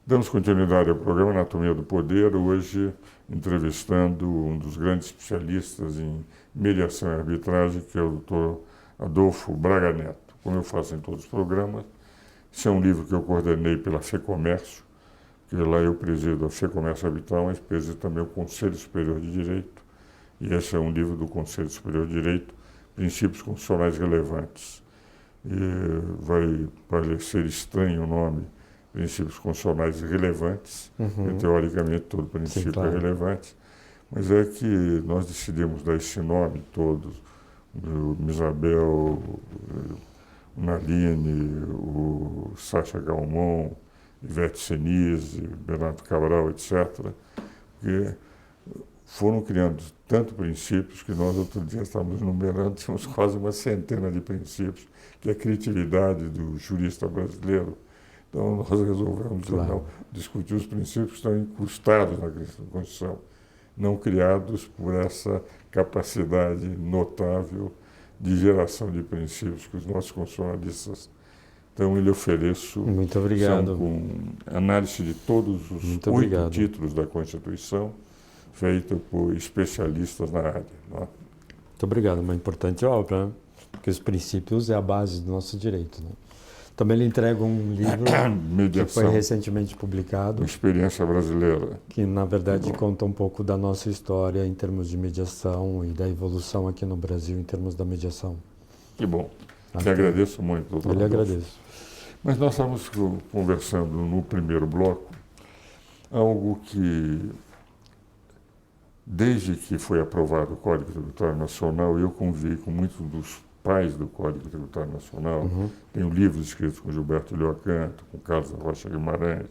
Damos continuidade ao programa Anatomia do Poder, hoje entrevistando um dos grandes especialistas em mediação e arbitragem, que é o Dr. Adolfo Braga Neto. Como eu faço em todos os programas, esse é um livro que eu coordenei pela FEComércio, que lá eu presido a FEComércio Arbitral, mas presido também o Conselho Superior de Direito, e esse é um livro do Conselho Superior de Direito, Princípios Constitucionais Relevantes. E vai parecer estranho o nome, Princípios Constitucionais Relevantes, porque teoricamente todo princípio claro. é relevante, mas é que nós decidimos dar esse nome todos, o Misabel, o Naline, o Sacha Galmon, Ivete Senise, Bernardo Cabral, etc., porque foram criando tantos princípios que nós, outro dia, estávamos numerando, tínhamos quase uma centena de princípios, que é a criatividade do jurista brasileiro. Então, nós resolvemos não, discutir os princípios que estão incrustados na Constituição, não criados por essa capacidade notável de geração de princípios que os nossos constitucionalistas. Então, eu lhe ofereço, muito obrigado, com análise de todos os muito 8 obrigado. títulos da Constituição, feita por especialistas na área. Não é? Muito obrigado, uma importante obra, né? Porque os princípios é a base do nosso direito. Né? Também lhe entrego um livro que foi recentemente publicado. Experiência brasileira. Que, na verdade, conta um pouco da nossa história em termos de mediação e da evolução aqui no Brasil em termos da mediação. Que bom. Te agradeço muito, doutor. Eu lhe agradeço. Mas nós estávamos conversando no primeiro bloco algo que, desde que foi aprovado o Código Tributário Nacional, eu convivi com muitos dos pais do Código Tributário Nacional. Tenho livros escritos com Gilberto Liocanto, com Carlos da Rocha Guimarães,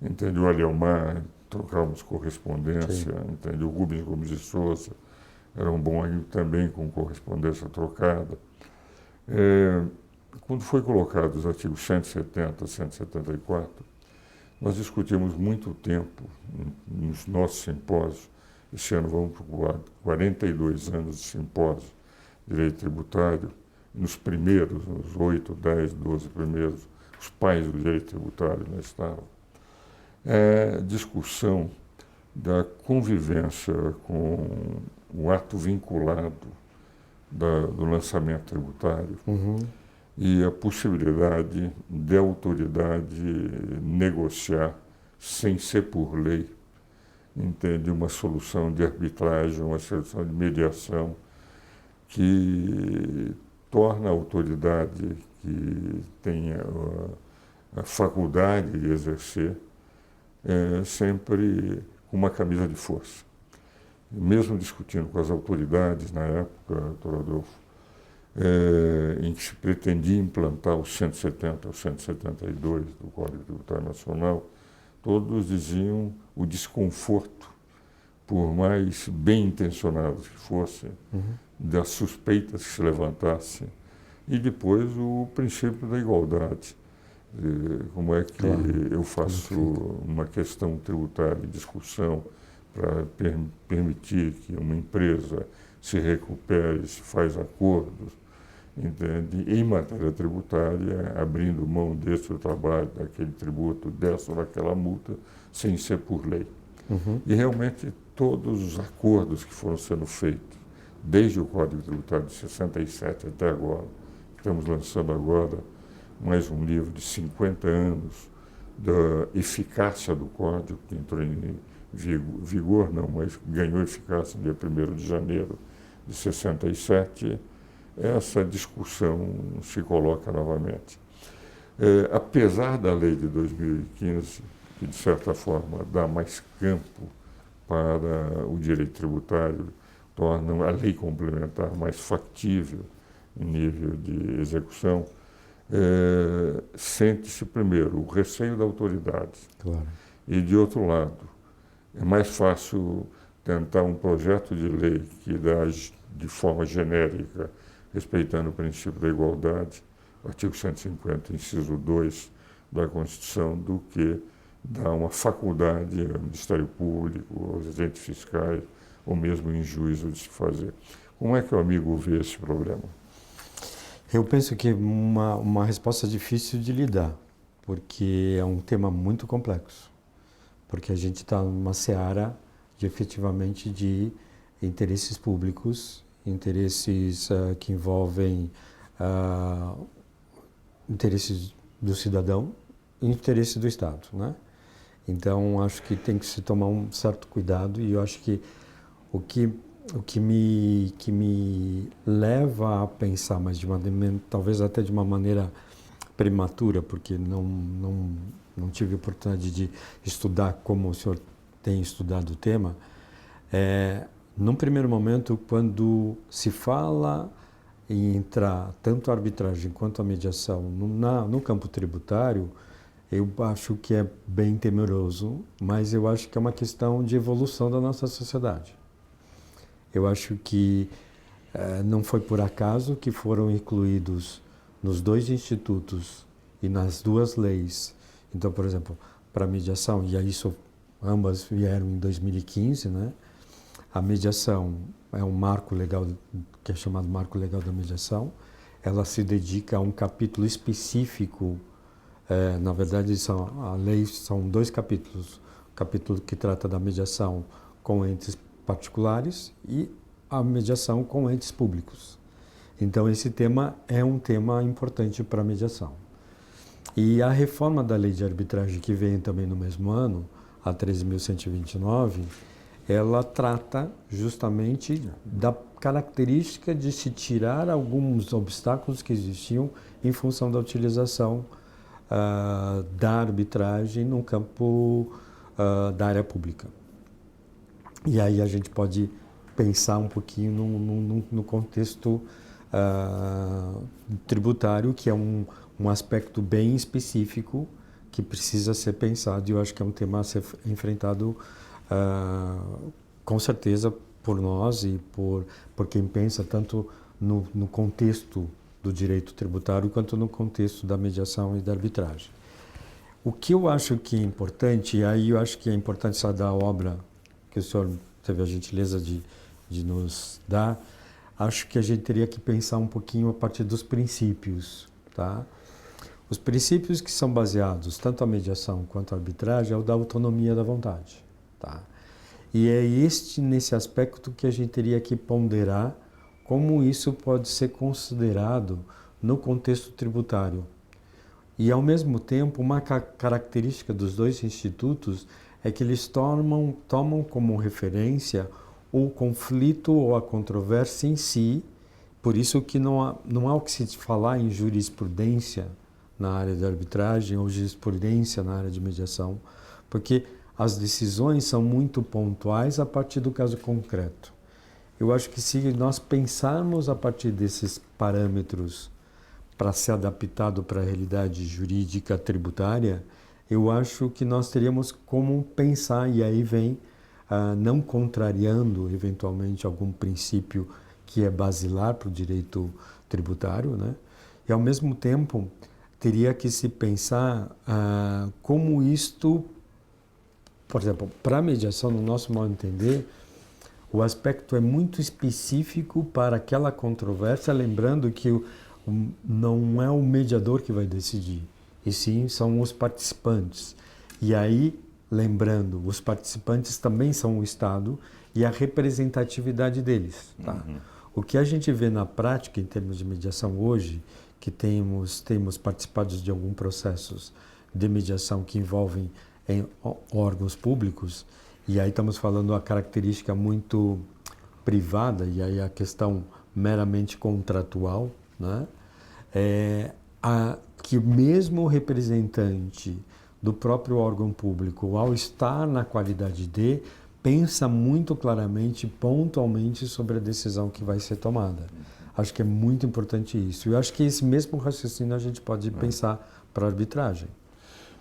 entende? O Aliomar, trocávamos correspondência, entende? O Rubens Gomes de Souza era um bom amigo também, com correspondência trocada. Quando foi colocado os artigos 170 e 174, nós discutimos muito tempo nos nossos simpósios. Esse ano vamos para 42 anos de simpósio de direito tributário. Nos primeiros, nos 8, 10, 12 primeiros, os pais do direito tributário não estavam. Discussão da convivência com o ato vinculado do lançamento tributário e a possibilidade de a autoridade negociar, sem ser por lei, entende, uma solução de arbitragem, uma solução de mediação que torna a autoridade que tem a faculdade de exercer sempre com uma camisa de força. Mesmo discutindo com as autoridades na época, doutor Adolfo, em que se pretendia implantar o 170 ou 172 do Código Tributário Nacional, todos diziam o desconforto, por mais bem intencionados que fossem, das suspeitas que se levantassem, e depois o princípio da igualdade. Como é que eu faço uma questão tributária de discussão para permitir que uma empresa se recupere, se faz acordos, entende? Em matéria tributária, abrindo mão desse trabalho, daquele tributo, dessa ou daquela multa, sem ser por lei. E realmente todos os acordos que foram sendo feitos, desde o Código Tributário de 67 até agora, estamos lançando agora mais um livro de 50 anos da eficácia do Código, que entrou em vigor, não, mas ganhou eficácia no dia 1º de janeiro de 67, essa discussão se coloca novamente. Apesar da lei de 2015, que de certa forma dá mais campo para o direito tributário, torna a lei complementar mais factível em nível de execução, sente-se primeiro o receio da autoridade. E de outro lado, é mais fácil tentar um projeto de lei que dá de forma genérica, respeitando o princípio da igualdade, artigo 150, inciso 2 da Constituição, do que dar uma faculdade ao Ministério Público, aos agentes fiscais, ou mesmo em juízo de se fazer. Como é que o amigo vê esse problema? Eu penso que uma resposta difícil de lidar, porque é um tema muito complexo, porque a gente está numa seara de efetivamente de interesses públicos, interesses que envolvem interesses do cidadão e interesses do Estado, né? Então, acho que tem que se tomar um certo cuidado, e eu acho que o que me leva a pensar, mas talvez até de uma maneira prematura, porque não tive oportunidade de estudar como o senhor tem estudado o tema, num primeiro momento, quando se fala em entrar tanto a arbitragem quanto a mediação no campo tributário, eu acho que é bem temeroso, mas eu acho que é uma questão de evolução da nossa sociedade. Eu acho que não foi por acaso que foram incluídos nos 2 institutos e nas 2 leis. Então, por exemplo, para a mediação, e aí ambas vieram em 2015, né? A mediação é um marco legal, que é chamado Marco Legal da Mediação. Ela se dedica a um capítulo específico. Na verdade, a lei são 2 capítulos. O capítulo que trata da mediação com entes particulares e a mediação com entes públicos. Então, esse tema é um tema importante para a mediação. E a reforma da lei de arbitragem, que vem também no mesmo ano, a 13.129, ela trata justamente da característica de se tirar alguns obstáculos que existiam em função da utilização da arbitragem no campo da área pública. E aí a gente pode pensar um pouquinho no contexto tributário, que é um aspecto bem específico que precisa ser pensado, e eu acho que é um tema a ser enfrentado com certeza por nós e por quem pensa tanto no contexto do direito tributário quanto no contexto da mediação e da arbitragem. O que eu acho que é importante, e aí eu acho que é importante só da obra que o senhor teve a gentileza de nos dar, acho que a gente teria que pensar um pouquinho a partir dos princípios, tá? Os princípios que são baseados tanto a mediação quanto a arbitragem é o da autonomia da vontade, tá? E é nesse aspecto que a gente teria que ponderar como isso pode ser considerado no contexto tributário. E, ao mesmo tempo, uma característica dos 2 institutos é que eles tomam como referência o conflito ou a controvérsia em si, por isso que não há o que se falar em jurisprudência na área de arbitragem ou jurisprudência na área de mediação, porque as decisões são muito pontuais a partir do caso concreto. Eu acho que se nós pensarmos a partir desses parâmetros para ser adaptado para a realidade jurídica tributária, eu acho que nós teríamos como pensar, e aí vem não contrariando eventualmente algum princípio que é basilar para o direito tributário, né? E ao mesmo tempo teria que se pensar como isto, por exemplo, para a mediação, no nosso modo de entender, o aspecto é muito específico para aquela controvérsia, lembrando que não é o mediador que vai decidir, e sim são os participantes. E aí, lembrando, os participantes também são o Estado e a representatividade deles. Tá? Uhum. O que a gente vê na prática, em termos de mediação hoje, que temos participado de alguns processos de mediação que envolvem órgãos públicos, e aí estamos falando a característica muito privada, e aí a questão meramente contratual, né? Que mesmo o representante do próprio órgão público, ao estar na qualidade de, pensa muito claramente, pontualmente sobre a decisão que vai ser tomada. Acho que é muito importante isso. E eu acho que esse mesmo raciocínio a gente pode pensar para a arbitragem.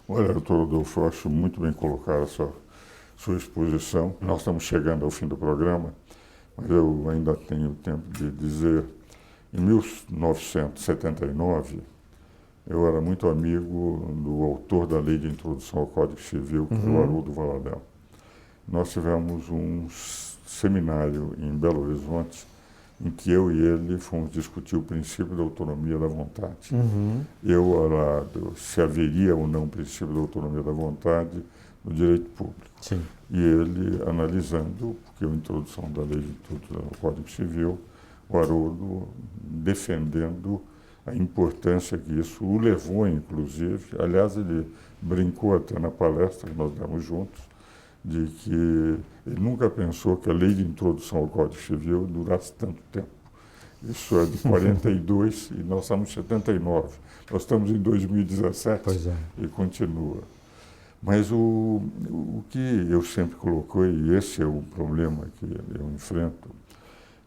Olha, doutor Rodolfo, eu acho muito bem colocada a sua exposição. Nós estamos chegando ao fim do programa, mas eu ainda tenho tempo de dizer, em 1979, eu era muito amigo do autor da Lei de Introdução ao Código Civil, que é o Haroldo Valadão. Nós tivemos um seminário em Belo Horizonte em que eu e ele fomos discutir o princípio da autonomia da vontade. Uhum. Eu ao lado, se haveria ou não princípio da autonomia da vontade no direito público. Sim. E ele analisando, porque a introdução da lei de tudo no Código Civil, o Haroldo defendendo a importância que isso o levou, inclusive. Aliás, ele brincou até na palestra que nós demos juntos, de que ele nunca pensou que a lei de introdução ao Código Civil durasse tanto tempo. Isso é de 42 e nós estamos em 79. Nós estamos em 2017 Pois é. e continua. Mas o que eu sempre coloquei, e esse é o problema que eu enfrento,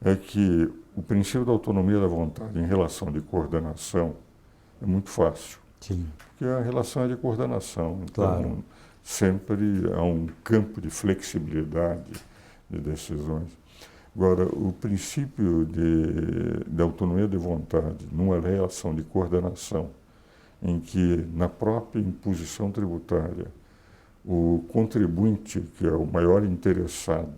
é que o princípio da autonomia da vontade em relação de coordenação é muito fácil. Sim. Porque a relação é de coordenação. Então, Claro. sempre há um campo de flexibilidade de decisões. Agora, o princípio da autonomia de vontade numa relação de coordenação, em que na própria imposição tributária o contribuinte, que é o maior interessado,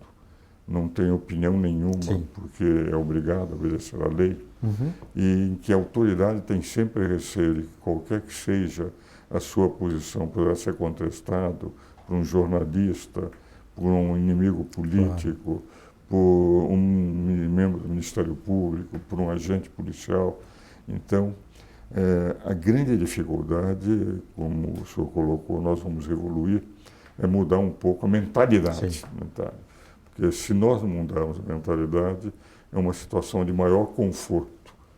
não tem opinião nenhuma, Sim. porque é obrigado a obedecer à lei, Uhum. e em que a autoridade tem sempre receio de que qualquer que seja a sua posição poderá ser contestado por um jornalista, por um inimigo político, por um membro do Ministério Público, por um agente policial. Então, a grande dificuldade, como o senhor colocou, nós vamos evoluir, é mudar um pouco a mentalidade. Sim. Porque se nós não mudarmos a mentalidade, é uma situação de maior conforto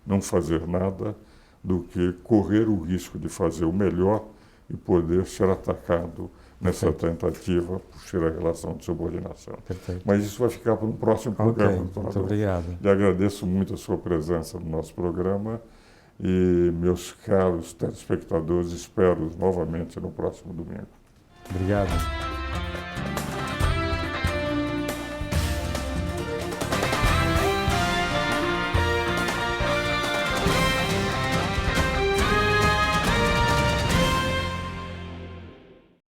não fazer nada do que correr o risco de fazer o melhor e poder ser atacado nessa tentativa por ser a relação de subordinação. Perfeito. Mas isso vai ficar para um próximo Ok, programa. muito obrigado. E agradeço muito a sua presença no nosso programa e, meus caros telespectadores, espero novamente no próximo domingo. Obrigado.